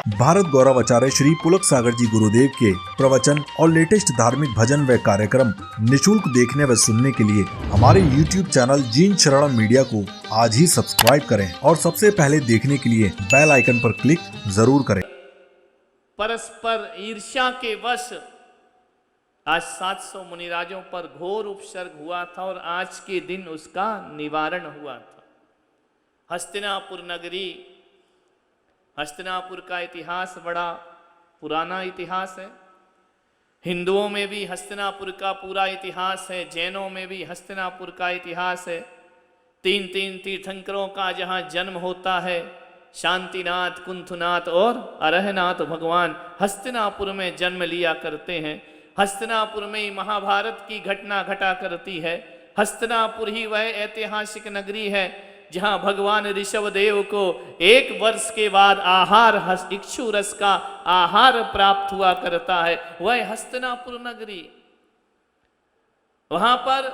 भारत गौरव आचार्य श्री पुलक सागर जी गुरुदेव के प्रवचन और लेटेस्ट धार्मिक भजन व कार्यक्रम निशुल्क देखने व सुनने के लिए हमारे YouTube चैनल जीन शरणम मीडिया को आज ही सब्सक्राइब करें और सबसे पहले देखने के लिए बेल आइकन पर क्लिक जरूर करें। परस्पर ईर्ष्या के वश आज 700 मुनिराजों पर घोर उपसर्ग हुआ था और आज के दिन उसका निवारण हुआ था। हस्तिनापुर नगरी, हस्तिनापुर का इतिहास बड़ा पुराना इतिहास है। हिंदुओं में भी हस्तिनापुर का पूरा इतिहास है, जैनों में भी हस्तिनापुर का इतिहास है। तीन तीर्थंकरों का जहाँ जन्म होता है, शांतिनाथ, कुंथुनाथ और अरहनाथ भगवान हस्तिनापुर में जन्म लिया करते हैं। हस्तिनापुर में ही महाभारत की घटना घटा करती है। हस्तिनापुर ही वह ऐतिहासिक नगरी है जहां भगवान ऋषभदेव को 1 वर्ष के बाद आहार इक्षु रस का आहार प्राप्त हुआ करता है। वह हस्तिनापुर नगरी, वहां पर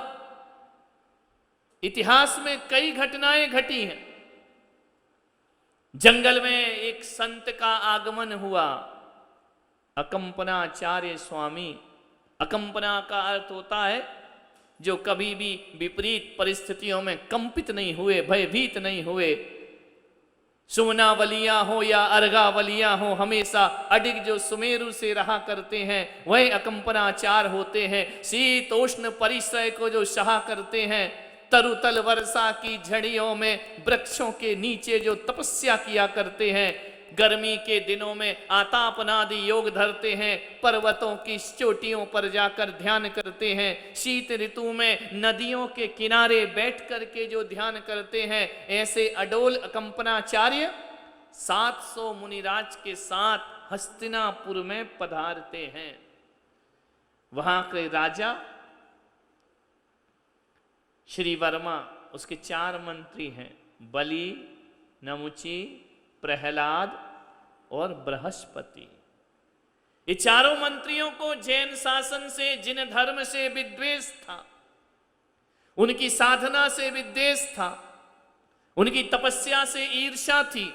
इतिहास में कई घटनाएं घटी हैं। जंगल में एक संत का आगमन हुआ, अकंपनाचार्य स्वामी। अकंपना का अर्थ होता है जो कभी भी विपरीत परिस्थितियों में कंपित नहीं हुए, भयभीत नहीं हुए। सुमनावलियां हो या अर्घावलियां हो, हमेशा अडिग जो सुमेरु से रहा करते हैं वह अकंपनाचार होते हैं। शीतोष्ण परिसर को जो सहा करते हैं, तरुतल वर्षा की झड़ियों में वृक्षों के नीचे जो तपस्या किया करते हैं, गर्मी के दिनों में आतापनादि योग धरते हैं, पर्वतों की चोटियों पर जाकर ध्यान करते हैं, शीत ऋतु में नदियों के किनारे बैठ करके जो ध्यान करते हैं, ऐसे अडोल अकंपनाचार्य 700 मुनिराज के साथ हस्तिनापुर में पधारते हैं। वहां के राजा श्री वर्मा, उसके 4 मंत्री हैं, बलि, नमुची, प्रहलाद और बृहस्पति। ये चारों मंत्रियों को जैन शासन से, जिन धर्म से विद्वेष था, उनकी साधना से विद्वेष था, उनकी तपस्या से ईर्ष्या थी।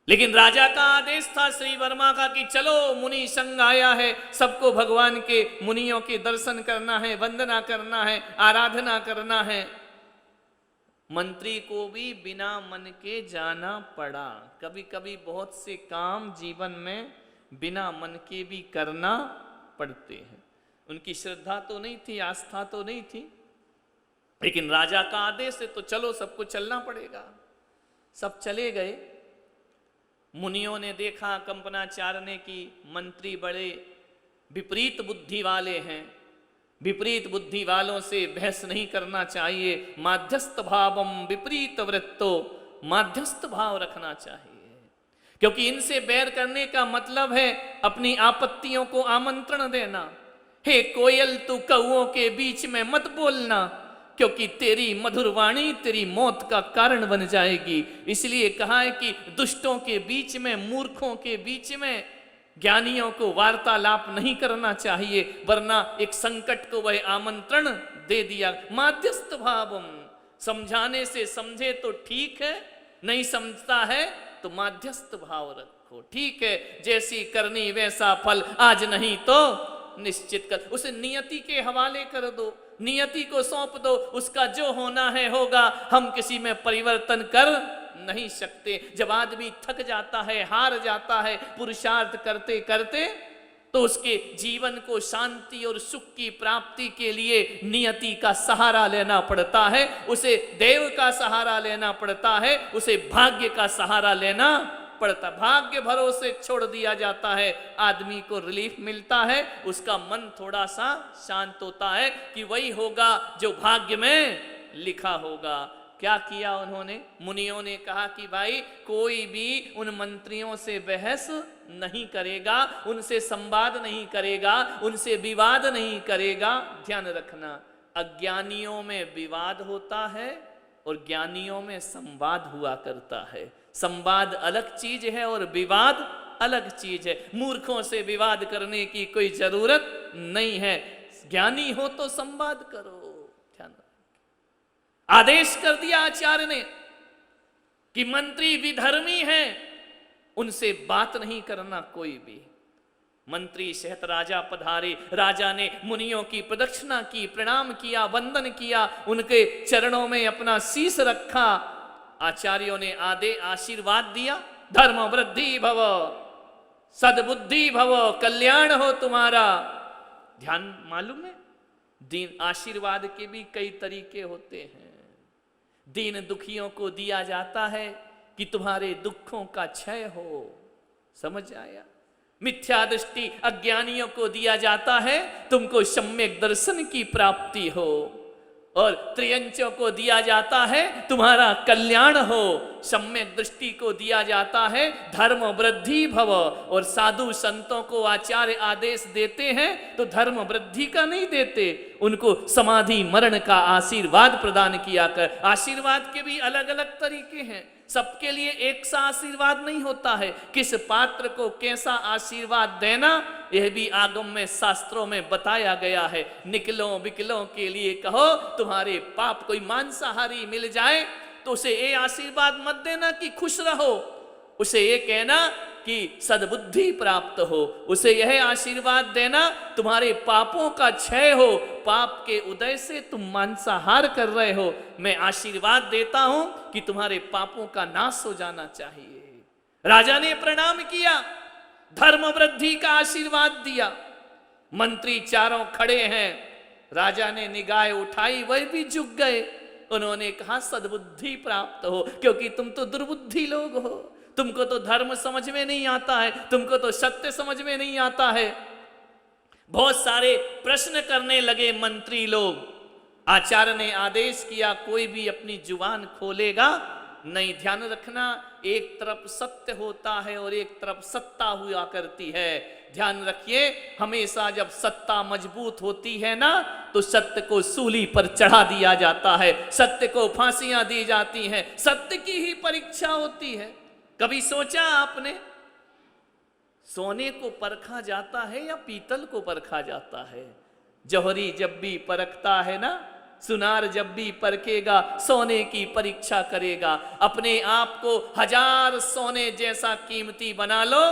लेकिन राजा का आदेश था श्री वर्मा का कि चलो मुनि संघ आया है, सबको भगवान के मुनियों के दर्शन करना है, वंदना करना है, आराधना करना है। मंत्री को भी बिना मन के जाना पड़ा। कभी कभी बहुत से काम जीवन में बिना मन के भी करना पड़ते हैं। उनकी श्रद्धा तो नहीं थी, आस्था तो नहीं थी, लेकिन राजा का आदेश है तो चलो सबको चलना पड़ेगा। सब चले गए। मुनियों ने देखा कंपनाचार्य ने कि मंत्री बड़े विपरीत बुद्धि वाले हैं, विपरीत बुद्धि वालों से बहस नहीं करना चाहिए। माध्यस्थ भावम विपरीत वृत्तो, माध्यस्थ भाव रखना चाहिए, क्योंकि इनसे बैर करने का मतलब है अपनी आपत्तियों को आमंत्रण देना। हे कोयल, तू कौओं के बीच में मत बोलना, क्योंकि तेरी मधुर वाणी तेरी मौत का कारण बन जाएगी। इसलिए कहा है कि दुष्टों के बीच में, मूर्खों के बीच में ज्ञानियों को वार्तालाप नहीं करना चाहिए, वरना एक संकट को वह आमंत्रण दे दिया। माध्यस्थ भावम, समझाने से समझे तो ठीक है, नहीं समझता है तो माध्यस्थ भाव रखो। ठीक है, जैसी करनी वैसा फल, आज नहीं तो निश्चित कर। उसे नियति के हवाले कर दो, नियति को सौंप दो, उसका जो होना है होगा। हम किसी में परिवर्तन कर नहीं सकते। जब आदमी थक जाता है, हार जाता है पुरुषार्थ करते करते, तो उसके जीवन को शांति और सुख की प्राप्ति के लिए नियति का सहारा लेना पड़ता है, उसे देव का सहारा लेना पड़ता है, उसे भाग्य का सहारा लेना पड़ता। भाग्य भरोसे छोड़ दिया जाता है, आदमी को रिलीफ मिलता है, उसका मन थोड़ा सा शांत होता है कि वही होगा जो भाग्य में लिखा होगा। क्या किया उन्होंने? मुनियों ने कहा कि भाई कोई भी उन मंत्रियों से बहस नहीं करेगा, उनसे संवाद नहीं करेगा, उनसे विवाद नहीं करेगा। ध्यान रखना, अज्ञानियों में विवाद होता है और ज्ञानियों में संवाद हुआ करता है। संवाद अलग चीज है और विवाद अलग चीज है। मूर्खों से विवाद करने की कोई जरूरत नहीं है, ज्ञानी हो तो संवाद करो। आदेश कर दिया आचार्य ने कि मंत्री विधर्मी हैं, उनसे बात नहीं करना कोई भी। मंत्री सहित राजा पधारे, राजा ने मुनियों की प्रदक्षिणा की, प्रणाम किया, वंदन किया, उनके चरणों में अपना शीश रखा। आचार्यों ने आशीर्वाद दिया, धर्म वृद्धि भव, सद्बुद्धि भव, कल्याण हो तुम्हारा। ध्यान मालूम है, दीन आशीर्वाद के भी कई तरीके होते हैं। दीन दुखियों को दिया जाता है कि तुम्हारे दुखों का क्षय हो, समझ आया। मिथ्या दृष्टि अज्ञानियों को दिया जाता है, तुमको सम्यक दर्शन की प्राप्ति हो। और त्रियंचों को दिया जाता है तुम्हारा कल्याण हो। सम्यक दृष्टि को दिया जाता है धर्म वृद्धि भव। और साधु संतों को आचार्य आदेश देते हैं तो धर्म वृद्धि का नहीं देते, उनको समाधि मरण का आशीर्वाद प्रदान किया कर। आशीर्वाद के भी अलग अलग तरीके हैं, सबके लिए एक सा आशीर्वाद नहीं होता है। किस पात्र को कैसा आशीर्वाद देना, यह भी आगम में शास्त्रों में बताया गया है। निकलों बिकलों के लिए कहो तुम्हारे पाप, कोई मांसाहारी मिल जाए तो उसे ये आशीर्वाद मत देना कि खुश रहो, उसे ये कहना कि सद्बुद्धि प्राप्त हो। उसे यह आशीर्वाद देना तुम्हारे पापों का क्षय हो, पाप के उदय से तुम मांसाहार कर रहे हो, मैं आशीर्वाद देता हूं कि तुम्हारे पापों का नाश हो जाना चाहिए। राजा ने प्रणाम किया, धर्म वृद्धि का आशीर्वाद दिया। मंत्री चारों खड़े हैं, राजा ने निगाह उठाई, वह भी झुक गए। उन्होंने कहा सद्बुद्धि प्राप्त हो, क्योंकि तुम तो दुर्बुद्धि लोग हो, तुमको तो धर्म समझ में नहीं आता है, तुमको तो सत्य समझ में नहीं आता है। बहुत सारे प्रश्न करने लगे मंत्री लोग। आचार्य ने आदेश किया कोई भी अपनी जुबान खोलेगा नहीं। ध्यान रखना, एक तरफ सत्य होता है और एक तरफ सत्ता हुआ करती है। ध्यान रखिए, हमेशा जब सत्ता मजबूत होती है ना तो सत्य को सूली पर चढ़ा दिया जाता है, सत्य को फांसियां दी जाती हैं, सत्य की ही परीक्षा होती है। कभी सोचा आपने, सोने को परखा जाता है या पीतल को परखा जाता है? जौहरी जब भी परखता है ना, सुनार जब भी परखेगा सोने की परीक्षा करेगा। अपने आप को 1000 सोने जैसा कीमती बना लो,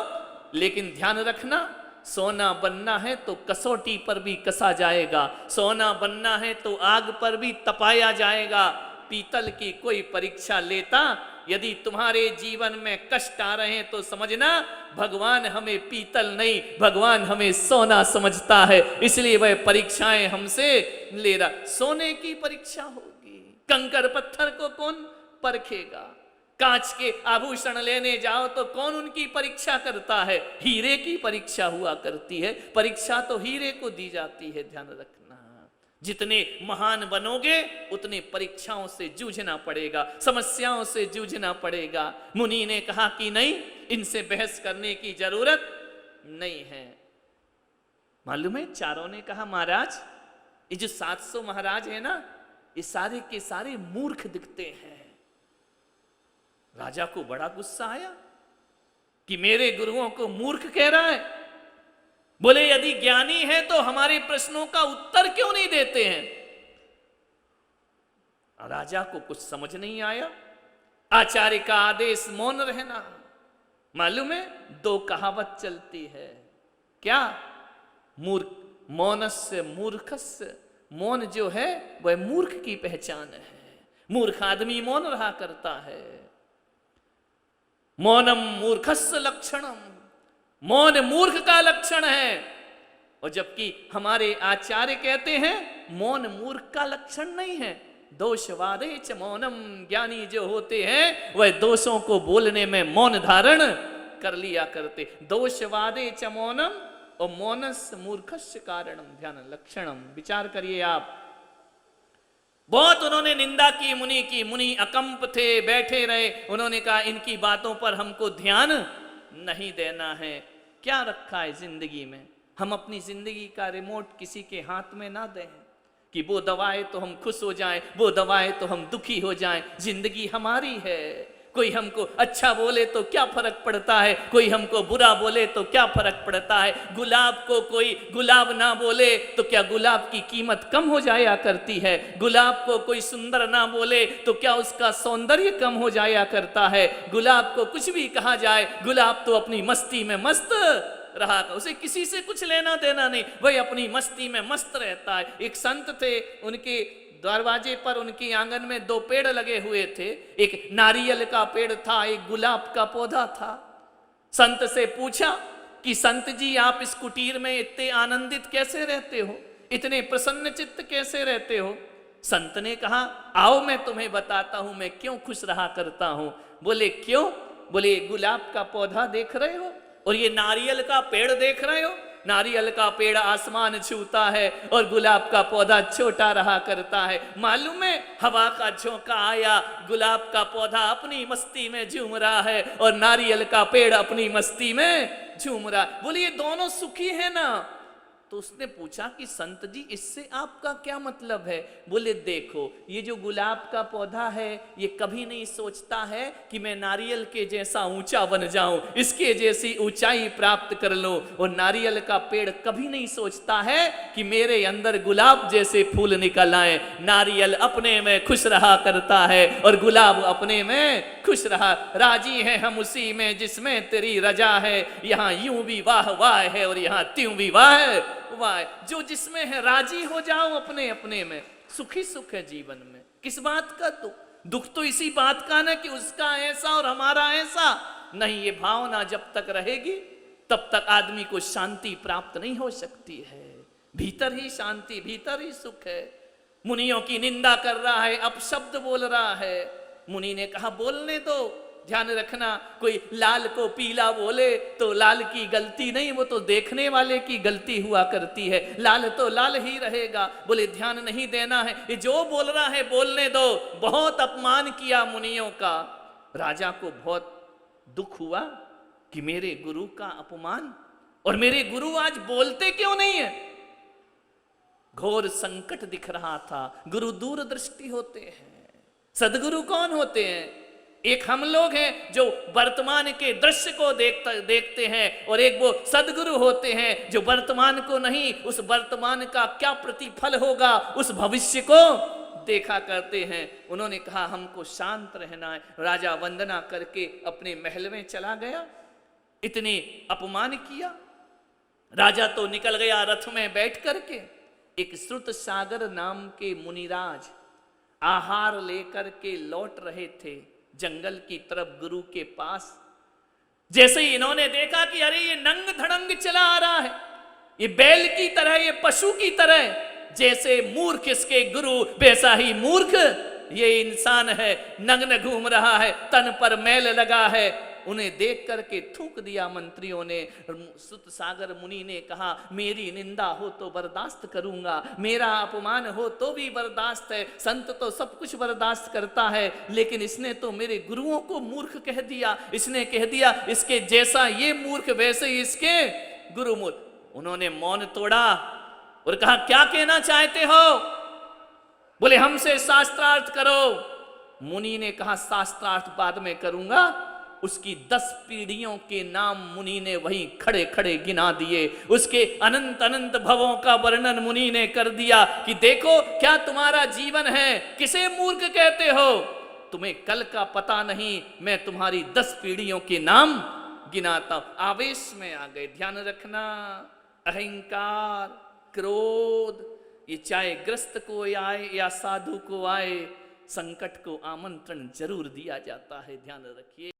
लेकिन ध्यान रखना, सोना बनना है तो कसौटी पर भी कसा जाएगा, सोना बनना है तो आग पर भी तपाया जाएगा। पीतल की कोई परीक्षा लेता, यदि तुम्हारे जीवन में कष्ट आ रहे हैं तो समझना भगवान हमें पीतल नहीं, भगवान हमें सोना समझता है, इसलिए वह परीक्षाएं हमसे ले रहा। सोने की परीक्षा होगी, कंकड़ पत्थर को कौन परखेगा? कांच के आभूषण लेने जाओ तो कौन उनकी परीक्षा करता है? हीरे की परीक्षा हुआ करती है, परीक्षा तो हीरे को दी जाती है। ध्यान रखना, जितने महान बनोगे उतने परीक्षाओं से जूझना पड़ेगा, समस्याओं से जूझना पड़ेगा। मुनि ने कहा कि नहीं, इनसे बहस करने की जरूरत नहीं है। मालूम है, चारों ने कहा महाराज ये जो 700 महाराज है ना, ये सारे के सारे मूर्ख दिखते हैं। राजा को बड़ा गुस्सा आया कि मेरे गुरुओं को मूर्ख कह रहा है। बोले यदि ज्ञानी है तो हमारे प्रश्नों का उत्तर क्यों नहीं देते हैं? राजा को कुछ समझ नहीं आया। आचार्य का आदेश मौन रहना। मालूम है, 2 कहावत चलती है, क्या? मूर्ख मौनस्य मूर्खस्य, मौन जो है वह मूर्ख की पहचान है। मूर्ख आदमी मौन रहा करता है। मौनम मूर्खस्य लक्षणम, मौन मूर्ख का लक्षण है। और जबकि हमारे आचार्य कहते हैं मौन मूर्ख का लक्षण नहीं है। दोषवादे च मौनम, ज्ञानी जो होते हैं वह दोषों को बोलने में मौन धारण कर लिया करते। दोषवादे च मौनम और मौनस्य मूर्खस्य कारणम, ध्यान लक्षणम। विचार करिए आप। बहुत उन्होंने निंदा की मुनि की, मुनि अकंप थे, बैठे रहे। उन्होंने कहा इनकी बातों पर हमको ध्यान नहीं देना है। क्या रखा है जिंदगी में? हम अपनी जिंदगी का रिमोट किसी के हाथ में ना दें कि वो दबाए तो हम खुश हो जाएं, वो दबाए तो हम दुखी हो जाएं। जिंदगी हमारी है, कोई हमको अच्छा बोले तो क्या फर्क पड़ता है, कोई हमको बुरा बोले तो क्या फर्क पड़ता है। गुलाब को कोई गुलाब ना बोले तो क्या गुलाब की कीमत कम हो जाया करती है। गुलाब को कोई सुंदर ना बोले तो क्या उसका सौंदर्य कम हो जाया करता है। गुलाब को कुछ भी कहा जाए, गुलाब तो अपनी मस्ती में मस्त रहा था, उसे किसी से कुछ लेना देना नहीं, वही अपनी मस्ती में मस्त रहता है। एक संत थे, उनके दरवाजे पर उनके आंगन में 2 पेड़ लगे हुए थे, एक नारियल का पेड़ था, एक गुलाब का पौधा था। संत से पूछा कि संत जी आप इस कुटीर में इतने आनंदित कैसे रहते हो, इतने प्रसन्न चित्त कैसे रहते हो। संत ने कहा आओ मैं तुम्हें बताता हूं मैं क्यों खुश रहा करता हूं। बोले क्यों? बोले गुलाब का पौधा देख रहे हो और ये नारियल का पेड़ देख रहे हो। नारियल का पेड़ आसमान छूता है और गुलाब का पौधा छोटा रहा करता है। मालूम है, हवा का झोंका आया, गुलाब का पौधा अपनी मस्ती में झूम रहा है और नारियल का पेड़ अपनी मस्ती में झूम रहा। बोले ये दोनों सुखी है ना। तो उसने पूछा कि संत जी इससे आपका क्या मतलब है। बोले देखो ये जो गुलाब का पौधा है ये कभी नहीं सोचता है कि मैं नारियल के जैसा ऊंचा बन जाऊं, इसके जैसी ऊंचाई प्राप्त कर लूं। और नारियल का पेड़ कभी नहीं सोचता है कि मेरे अंदर गुलाब जैसे फूल निकल आए। नारियल अपने में खुश रहा करता है और गुलाब अपने में खुश रहा। राजी है हम उसी में जिसमें तेरी रजा है, यहाँ यूं भी वाह वाह है और यहाँ त्यों भी वाह वाह। जो जिसमें है राजी हो जाओ अपने अपने में, सुखी सुख है जीवन में। किस बात का दुख? दुख तो इसी बात का ना कि उसका ऐसा और हमारा ऐसा नहीं। ये भावना जब तक रहेगी तब तक आदमी को शांति प्राप्त नहीं हो सकती है। भीतर ही शांति, भीतर ही सुख है। मुनियों की निंदा कर रहा है, अपशब्द बोल रहा है। मुनि ने कहा बोलने दो, ध्यान रखना कोई लाल को पीला बोले तो लाल की गलती नहीं, वो तो देखने वाले की गलती हुआ करती है। लाल तो लाल ही रहेगा। बोले ध्यान नहीं देना है, ये जो बोल रहा है बोलने दो। बहुत अपमान किया मुनियों का। राजा को बहुत दुख हुआ कि मेरे गुरु का अपमान, और मेरे गुरु आज बोलते क्यों नहीं है। घोर संकट दिख रहा था। गुरु दूरदृष्टि होते हैं, सदगुरु कौन होते हैं? एक हम लोग हैं जो वर्तमान के दृश्य को देखते हैं और एक वो सदगुरु होते हैं जो वर्तमान को नहीं, उस वर्तमान का क्या प्रतिफल होगा उस भविष्य को देखा करते हैं। उन्होंने कहा हमको शांत रहना है। राजा वंदना करके अपने महल में चला गया। इतने अपमान किया। राजा तो निकल गया रथ में बैठ करके। एक श्रुत सागर नाम के मुनिराज आहार लेकर के लौट रहे थे जंगल की तरफ गुरु के पास। जैसे ही इन्होंने देखा कि अरे ये नंग धड़ंग चला आ रहा है, ये बैल की तरह, ये पशु की तरह, जैसे मूर्ख इसके गुरु वैसा ही मूर्ख ये इंसान है। नग्न घूम रहा है, तन पर मैल लगा है। उन्हें देख करके थूक दिया मंत्रियों ने। सुत सागर मुनि ने कहा मेरी निंदा हो तो बर्दाश्त करूंगा, मेरा अपमान हो तो भी बर्दाश्त है। संत तो सब कुछ बर्दाश्त करता है, लेकिन इसने तो मेरे गुरुओं को मूर्ख कह दिया। इसने कह दिया इसके जैसा ये मूर्ख वैसे ही इसके गुरु मूर्ख। उन्होंने मौन तोड़ा और कहा क्या कहना चाहते हो? बोले हमसे शास्त्रार्थ करो। मुनि ने कहा शास्त्रार्थ बाद में करूंगा। उसकी 10 पीढ़ियों के नाम मुनि ने वहीं खड़े खड़े गिना दिए। उसके अनंत अनंत भवों का वर्णन मुनि ने कर दिया कि देखो क्या तुम्हारा जीवन है, किसे मूर्ख कहते हो? तुम्हें कल का पता नहीं, मैं तुम्हारी 10 पीढ़ियों के नाम गिनाता हूं। आवेश में आ गए। ध्यान रखना अहंकार, क्रोध, ये चाहे ग्रस्त को आए या साधु को आए, संकट को आमंत्रण जरूर दिया जाता है। ध्यान रखिए।